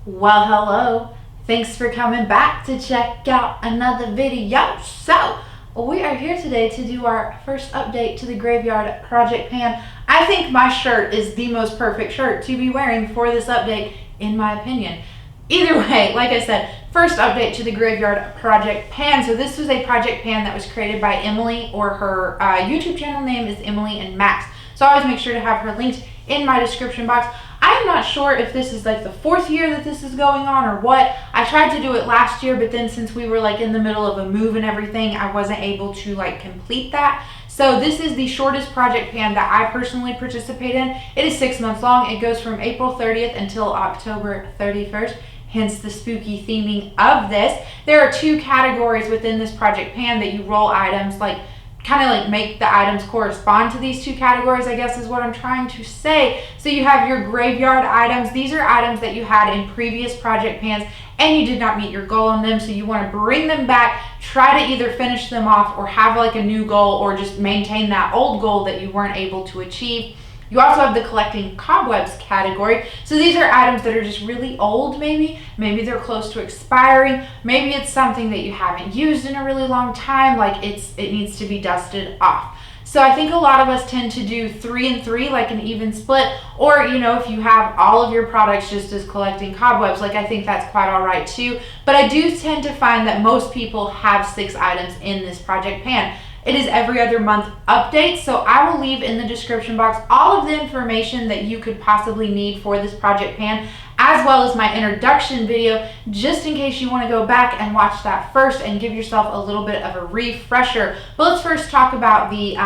Well, hello. Thanks for coming back to check out another video. So, we are here today to do our first update to the Graveyard Project Pan. I think my shirt is the most perfect shirt to be wearing for this update, in my opinion. Either way, like I said, first update to the Graveyard Project Pan. So this was a project pan that was created by Emily, or her YouTube channel name is emilynmax. So I always make sure to have her linked in my description box. I'm not sure if this is like the 4th year that this is going on or what. I tried to do it last year, but then since we were like in the middle of a move and everything, I wasn't able to like complete that. So this is the shortest project pan that I personally participate in. It is 6 months long. It goes from April 30th until October 31st. Hence the spooky theming of this. There are 2 categories within this project pan that you roll items, like kind of like make the items correspond to these 2 categories, I guess is what I'm trying to say. So you have your graveyard items. These are items that you had in previous project pans and you did not meet your goal on them, so you want to bring them back, try to either finish them off or have like a new goal, or just maintain that old goal that you weren't able to achieve. You also have the collecting cobwebs category. So these are items that are just really old, maybe they're close to expiring, maybe it's something that you haven't used in a really long time, like it needs to be dusted off. So I think a lot of us tend to do 3 and 3, like an even split, or you know, if you have all of your products just as collecting cobwebs, like I think that's quite all right too. But I do tend to find that most people have 6 items in this project pan. It is every other month update, so I will leave in the description box all of the information that you could possibly need for this project pan, as well as my introduction video, just in case you want to go back and watch that first and give yourself a little bit of a refresher. But let's first talk about the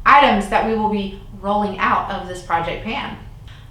items that we will be rolling out of this project pan.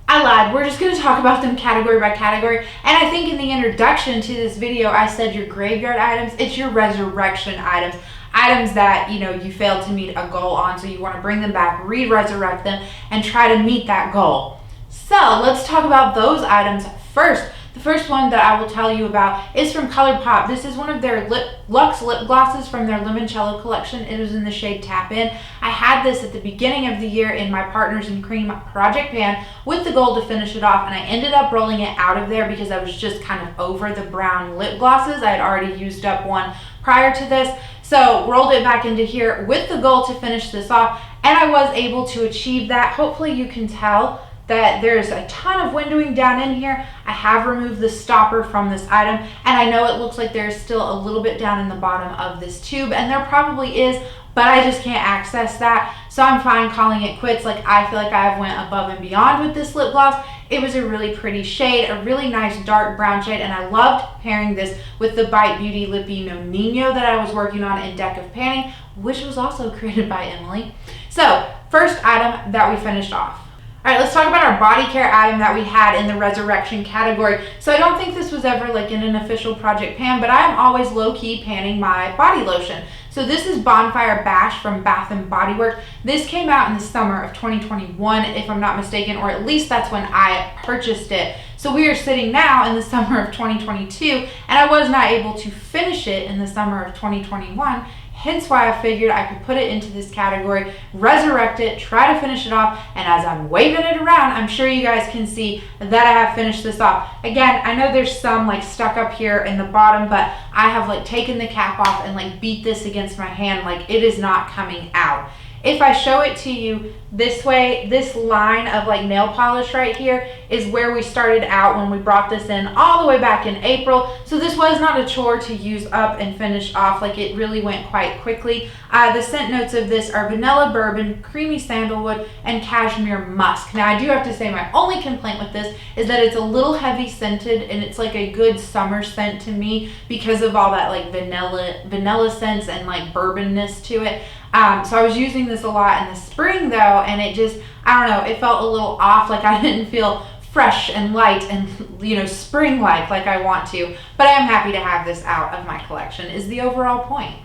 I lied, we're just going to talk about them category by category, and I think in the introduction to this video I said your graveyard items. It's your resurrection items. Items that, you know, you failed to meet a goal on, so you want to bring them back, re-resurrect them, and try to meet that goal. So let's talk about those items first. The first one that I will tell you about is from ColourPop. This is one of their Luxe lip glosses from their Limoncello collection. It was in the shade Tap In. I had this at the beginning of the year in my Partners in Cream project pan with the goal to finish it off, and I ended up rolling it out of there because I was just kind of over the brown lip glosses. I had already used up one prior to this, so rolled it back into here with the goal to finish this off, and I was able to achieve that. Hopefully you can tell that there's a ton of windowing down in here. I have removed the stopper from this item, and I know it looks like there's still a little bit down in the bottom of this tube, and there probably is, but I just can't access that, so I'm fine calling it quits. Like, I feel like I went above and beyond with this lip gloss. It was a really pretty shade, a really nice dark brown shade, and I loved pairing this with the Bite Beauty Lippy No Nino that I was working on in Deck of Panning, which was also created by Emily. So, first item that we finished off. All right, let's talk about our body care item that we had in the resurrection category. So I don't think this was ever like in an official project pan, but I'm always low-key panning my body lotion. So this is Bonfire Bash from Bath & Body Works. This came out in the summer of 2021, if I'm not mistaken, or at least that's when I purchased it. So we are sitting now in the summer of 2022, and I was not able to finish it in the summer of 2021. Hence why I figured I could put it into this category, resurrect it, try to finish it off, and as I'm waving it around, I'm sure you guys can see that I have finished this off. Again, I know there's some like stuck up here in the bottom, but I have like taken the cap off and like beat this against my hand, like it is not coming out. If I show it to you this way, this line of like nail polish right here is where we started out when we brought this in all the way back in April. So this was not a chore to use up and finish off. Like, it really went quite quickly. The scent notes of this are vanilla bourbon, creamy sandalwood, and cashmere musk. Now I do have to say my only complaint with this is that it's a little heavy scented, and it's like a good summer scent to me because of all that like vanilla scents and like bourbonness to it. So I was using this a lot in the spring though, and it just, I don't know, it felt a little off. Like, I didn't feel fresh and light and, you know, spring-like like I want to, but I am happy to have this out of my collection is the overall point.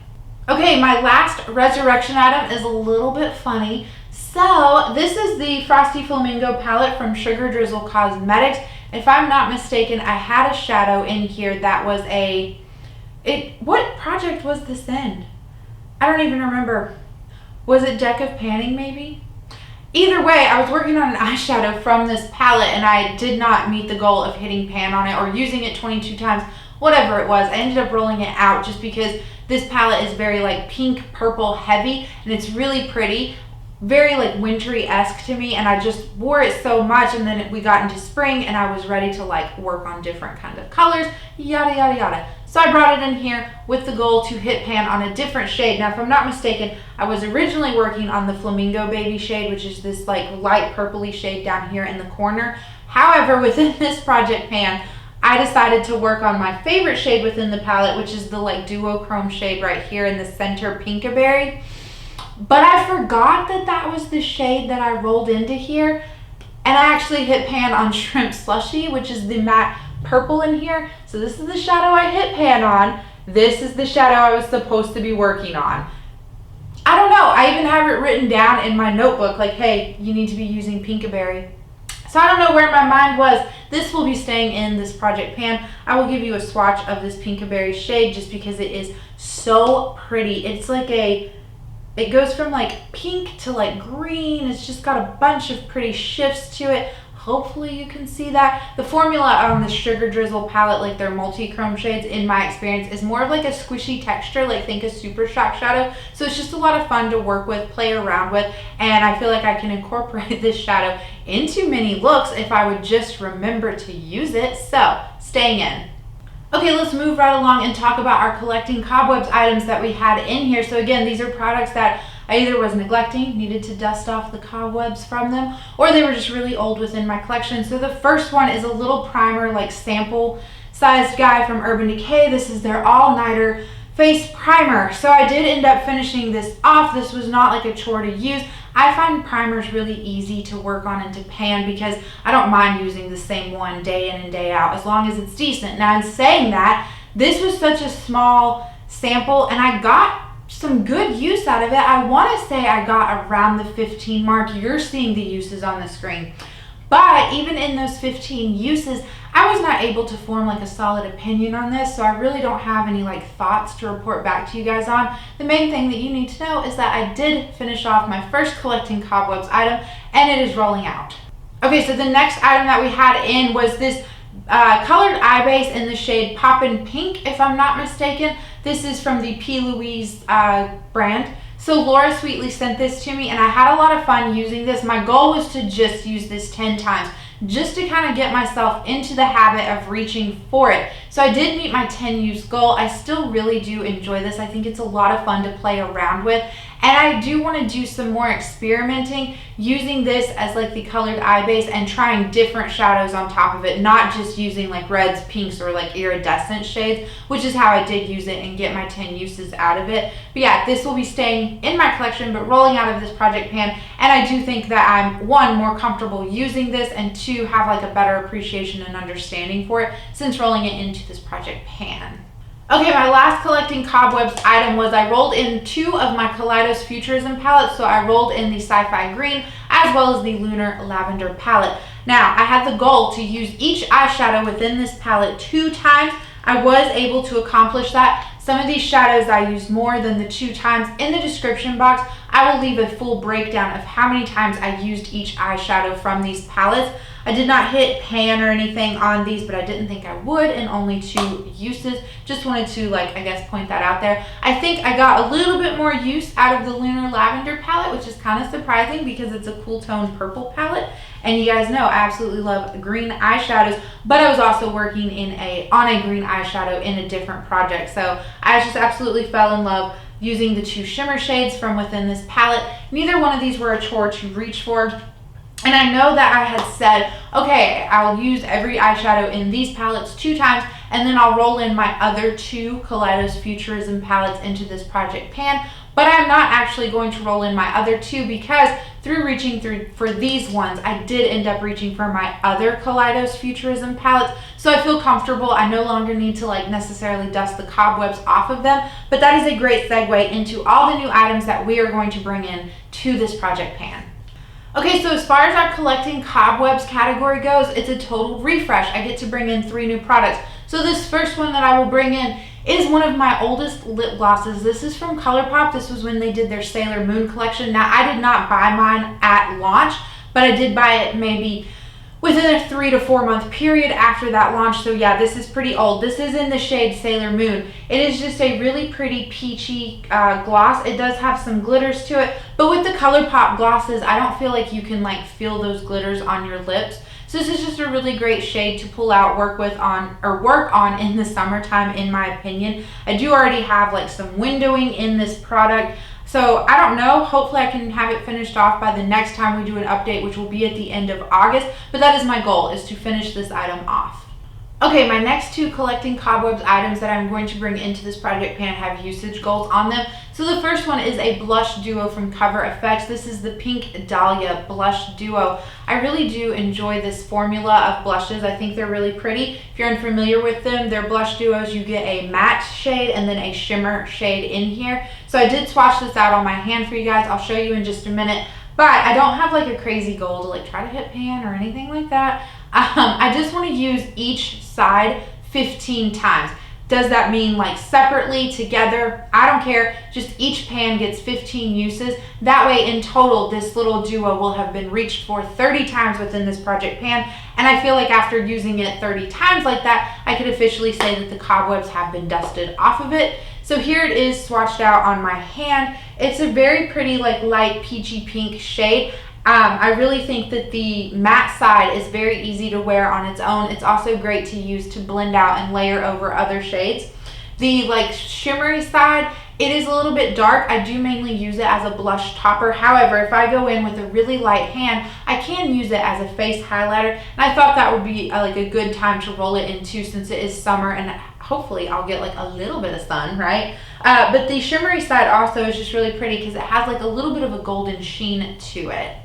Okay, my last resurrection item is a little bit funny. So this is the Frosty Flamingo palette from Drizzle Cosmetics. If I'm not mistaken, I had a shadow in here that was what project was this in? I don't even remember. Was it Deck of Panning maybe? Either way, I was working on an eyeshadow from this palette and I did not meet the goal of hitting pan on it or using it 22 times, whatever it was. I ended up rolling it out just because this palette is very like pink, purple, heavy, and it's really pretty, very like wintry-esque to me, and I just wore it so much, and then we got into spring and I was ready to like work on different kind of colors, yada, yada, yada. So I brought it in here with the goal to hit pan on a different shade. Now, if I'm not mistaken, I was originally working on the Flamingo Baby shade, which is this like light purpley shade down here in the corner. However, within this project pan, I decided to work on my favorite shade within the palette, which is the like duochrome shade right here in the center, Pinkaberry. But I forgot that that was the shade that I rolled into here, and I actually hit pan on Shrimp Slushy, which is the matte purple in here. So this is the shadow I hit pan on. This is the shadow I was supposed to be working on. I don't know, I even have it written down in my notebook like, hey, you need to be using Pinkaberry. So I don't know where my mind was. This will be staying in this project pan. I will give you a swatch of this Pinkaberry shade just because it is so pretty. It's like it goes from like pink to like green. It's just got a bunch of pretty shifts to it. Hopefully you can see that. The formula on the Sugar Drizzle palette, like their multi-chrome shades, in my experience, is more of like a squishy texture, like think a Super Shock shadow. So it's just a lot of fun to work with, play around with, and I feel like I can incorporate this shadow into many looks if I would just remember to use it. So, staying in. Okay, let's move right along and talk about our collecting cobwebs items that we had in here. So again, these are products that I either was neglecting, needed to dust off the cobwebs from them, or they were just really old within my collection. So the first one is a little primer, like sample sized guy from Urban Decay. This is their all-nighter face primer. So I did end up finishing this off. This was not like a chore to use. I find primers really easy to work on and to pan because I don't mind using the same one day in and day out as long as it's decent. Now, in saying that, this was such a small sample and I got some good use out of it. I want to say I got around the 15 mark. You're seeing the uses on the screen. But even in those 15 uses, I was not able to form like a solid opinion on this, so I really don't have any like thoughts to report back to you guys on. The main thing that you need to know is that I did finish off my first collecting cobwebs item, and it is rolling out. Okay, so the next item that we had in was this colored eye base in the shade Poppin' Pink, if I'm not mistaken. This is from the P. Louise brand. So Laura Sweetly sent this to me and I had a lot of fun using this. My goal was to just use this 10 times just to kind of get myself into the habit of reaching for it. So I did meet my 10 use goal. I still really do enjoy this. I think it's a lot of fun to play around with. And I do want to do some more experimenting using this as like the colored eye base and trying different shadows on top of it, not just using like reds, pinks, or like iridescent shades, which is how I did use it and get my 10 uses out of it. But yeah, this will be staying in my collection, but rolling out of this project pan. And I do think that I'm, one, more comfortable using this, and two, have like a better appreciation and understanding for it since rolling it into this project pan. Okay, my last collecting cobwebs item was I rolled in 2 of my Kaleidos Futurism palettes. So I rolled in the Sci-Fi Green as well as the Lunar Lavender palette. Now, I had the goal to use each eyeshadow within this palette 2 times. I was able to accomplish that. Some of these shadows I used more than the 2 times. In the description box, I will leave a full breakdown of how many times I used each eyeshadow from these palettes. I did not hit pan or anything on these, but I didn't think I would, and only 2 uses. Just wanted to, like, I guess point that out there. I think I got a little bit more use out of the Lunar Lavender palette, which is kind of surprising because it's a cool tone purple palette. And you guys know I absolutely love green eyeshadows, but I was also working on a green eyeshadow in a different project. So I just absolutely fell in love using the 2 shimmer shades from within this palette. Neither one of these were a chore to reach for. And I know that I had said, okay, I'll use every eyeshadow in these palettes 2 times, and then I'll roll in my other 2 Kaleidos Futurism palettes into this project pan. But I'm not actually going to roll in my other 2 because through reaching through for these ones, I did end up reaching for my other Kaleidos Futurism palettes. So I feel comfortable. I no longer need to like necessarily dust the cobwebs off of them. But that is a great segue into all the new items that we are going to bring in to this project pan. Okay, so as far as our collecting cobwebs category goes, it's a total refresh. I get to bring in 3 new products. So this first one that I will bring in It is one of my oldest lip glosses. This is from ColourPop. This was when they did their Sailor Moon collection. Now, I did not buy mine at launch, but I did buy it maybe within a 3 to 4 month period after that launch. So yeah, this is pretty old. This is in the shade Sailor Moon. It is just a really pretty peachy gloss. It does have some glitters to it, but with the ColourPop glosses, I don't feel like you can like feel those glitters on your lips. So this is just a really great shade to pull out, work on in the summertime, in my opinion. I do already have like some windowing in this product. So I don't know, hopefully I can have it finished off by the next time we do an update, which will be at the end of August, but that is my goal, is to finish this item off. Okay, my next two collecting cobwebs items that I'm going to bring into this project pan have usage goals on them. So the first one is a blush duo from Cover FX. This is the Pink Dahlia Blush Duo. I really do enjoy this formula of blushes. I think they're really pretty. If you're unfamiliar with them, they're blush duos. You get a matte shade and then a shimmer shade in here. So I did swatch this out on my hand for you guys. I'll show you in just a minute. But I don't have like a crazy goal to like try to hit pan or anything like that. I just want to use each side 15 times. Does that mean like separately, together? I don't care. Just each pan gets 15 uses. That way in total, this little duo will have been reached for 30 times within this project pan. And I feel like after using it 30 times like that, I could officially say that the cobwebs have been dusted off of it. So here it is swatched out on my hand. It's a very pretty like light peachy pink shade. I really think that the matte side is very easy to wear on its own. It's also great to use to blend out and layer over other shades. The like shimmery side, it is a little bit dark. I do mainly use it as a blush topper. However, if I go in with a really light hand, I can use it as a face highlighter. And I thought that would be like a good time to roll it into, since it is summer and hopefully I'll get like a little bit of sun, right? But the shimmery side also is just really pretty because it has like a little bit of a golden sheen to it.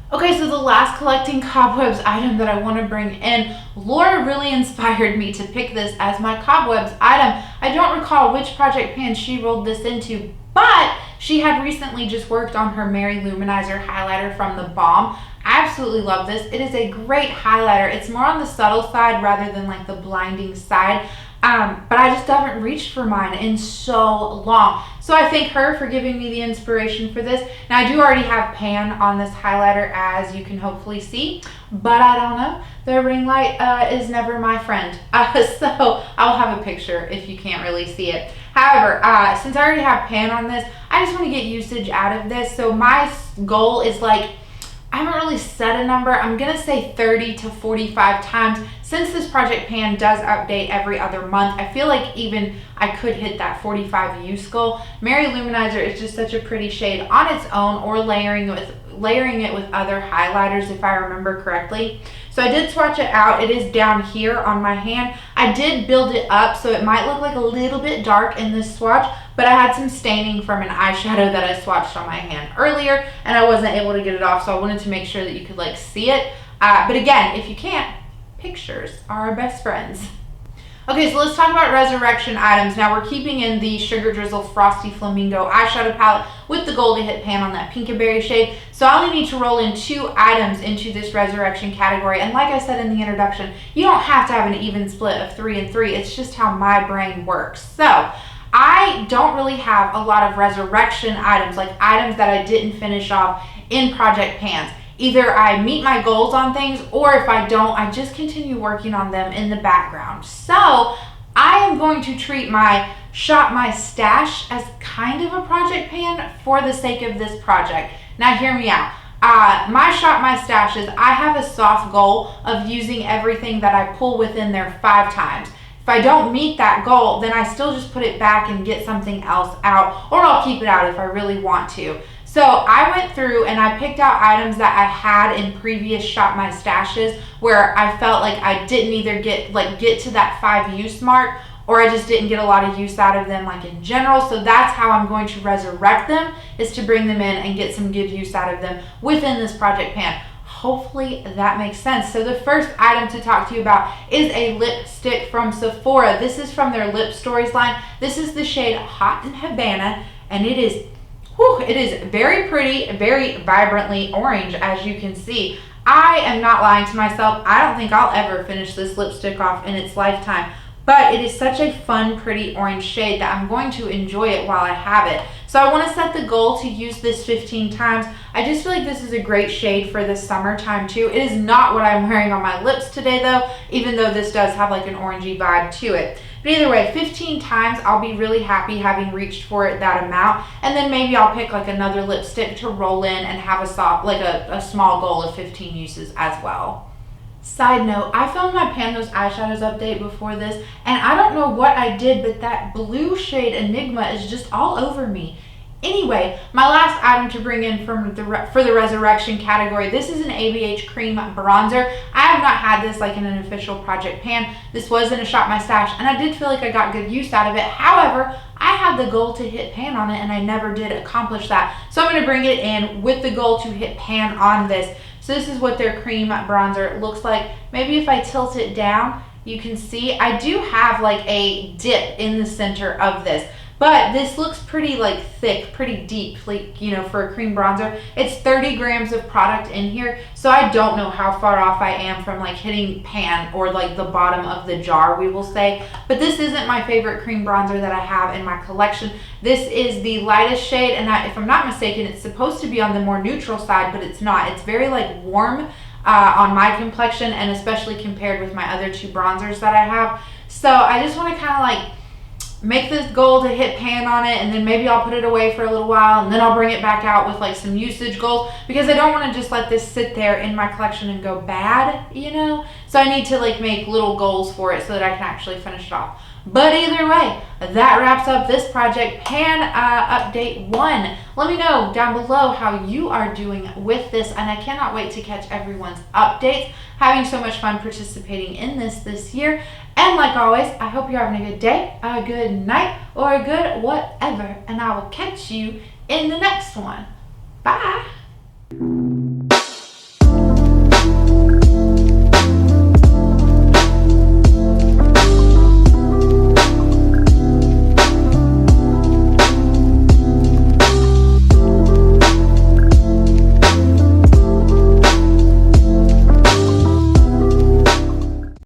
Okay, so the last collecting cobwebs item that I want to bring in, Laura really inspired me to pick this as my cobwebs item. I don't recall which project pan she rolled this into, but she had recently just worked on her Mary Luminizer highlighter from the Balm. I absolutely love this. It is a great highlighter. It's more on the subtle side rather than like the blinding side. But I just haven't reached for mine in so long. So I thank her for giving me the inspiration for this. Now I do already have pan on this highlighter, as you can hopefully see, but I don't know. The ring light is never my friend. So I'll have a picture if you can't really see it. However, since I already have pan on this, I just want to get usage out of this. So my goal is like, I haven't really set a number. I'm going to say 30 to 45 times. Since this project pan does update every other month, I feel like even I could hit that 45 use goal. Mary Luminizer is just such a pretty shade on its own, or layering it with other highlighters if I remember correctly. So I did swatch it out. It is down here on my hand. I did build it up so it might look like a little bit dark in this swatch, but I had some staining from an eyeshadow that I swatched on my hand earlier and I wasn't able to get it off, so I wanted to make sure that you could like see it. But again, if you can't, pictures are our best friends. Okay, so let's talk about resurrection items. Now we're keeping in the Sugar Drizzle Frosty Flamingo eyeshadow palette with the Goldie Hit pan on that Pinkaberry shade. So I only need to roll in 2 items into this resurrection category. And like I said in the introduction, you don't have to have an even split of 3 and 3. It's just how my brain works. So I don't really have a lot of resurrection items, like items that I didn't finish off in project pans. Either I meet my goals on things, or if I don't, I just continue working on them in the background. So I am going to treat my Shop My Stash as kind of a project pan for the sake of this project. Now hear me out. My Shop My Stash is, I have a soft goal of using everything that I pull within there 5 times. If I don't meet that goal, then I still just put it back and get something else out, or I'll keep it out if I really want to. So I went through and I picked out items that I had in previous Shop My Stashes where I felt like I didn't either get to that 5 use mark, or I just didn't get a lot of use out of them like in general. So that's how I'm going to resurrect them, is to bring them in and get some good use out of them within this project pan. Hopefully that makes sense. So the first item to talk to you about is a lipstick from Sephora. This is from their Lip Stories line. This is the shade Hot in Havana, and it is very pretty, very vibrantly orange, as you can see. I am not lying to myself. I don't think I'll ever finish this lipstick off in its lifetime, but it is such a fun, pretty orange shade that I'm going to enjoy it while I have it. So I want to set the goal to use this 15 times. I just feel like this is a great shade for the summertime too. It is not what I'm wearing on my lips today though, even though this does have like an orangey vibe to it. But either way, 15 times, I'll be really happy having reached for it that amount. And then maybe I'll pick like another lipstick to roll in and have a soft, like a small goal of 15 uses as well. Side note, I filmed my Pan Those Eyeshadows update before this, and I don't know what I did, but that blue shade Enigma is just all over me. Anyway, my last item to bring in for the Resurrection category, this is an ABH Cream Bronzer. I have not had this like in an official project pan. This was in a Shop My Stash, and I did feel like I got good use out of it. However, I had the goal to hit pan on it, and I never did accomplish that. So I'm going to bring it in with the goal to hit pan on this. So this is what their cream bronzer looks like. Maybe if I tilt it down, you can see I do have like a dip in the center of this. But this looks pretty like thick, pretty deep, like, you know, for a cream bronzer. It's 30 grams of product in here, so I don't know how far off I am from like hitting pan or like the bottom of the jar, we will say. But this isn't my favorite cream bronzer that I have in my collection. This is the lightest shade, and if I'm not mistaken, it's supposed to be on the more neutral side, but it's not. It's very like warm on my complexion, and especially compared with my other two bronzers that I have. So I just want to kind of like make this goal to hit pan on it, and then maybe I'll put it away for a little while, and then I'll bring it back out with like some usage goals, because I don't want to just let this sit there in my collection and go bad, you know? So I need to like make little goals for it so that I can actually finish it off. But either way, that wraps up this project pan update 1. Let me know down below how you are doing with this, and I cannot wait to catch everyone's updates. Having so much fun participating in this year. And like always, I hope you're having a good day, a good night, or a good whatever, and I will catch you in the next one. Bye!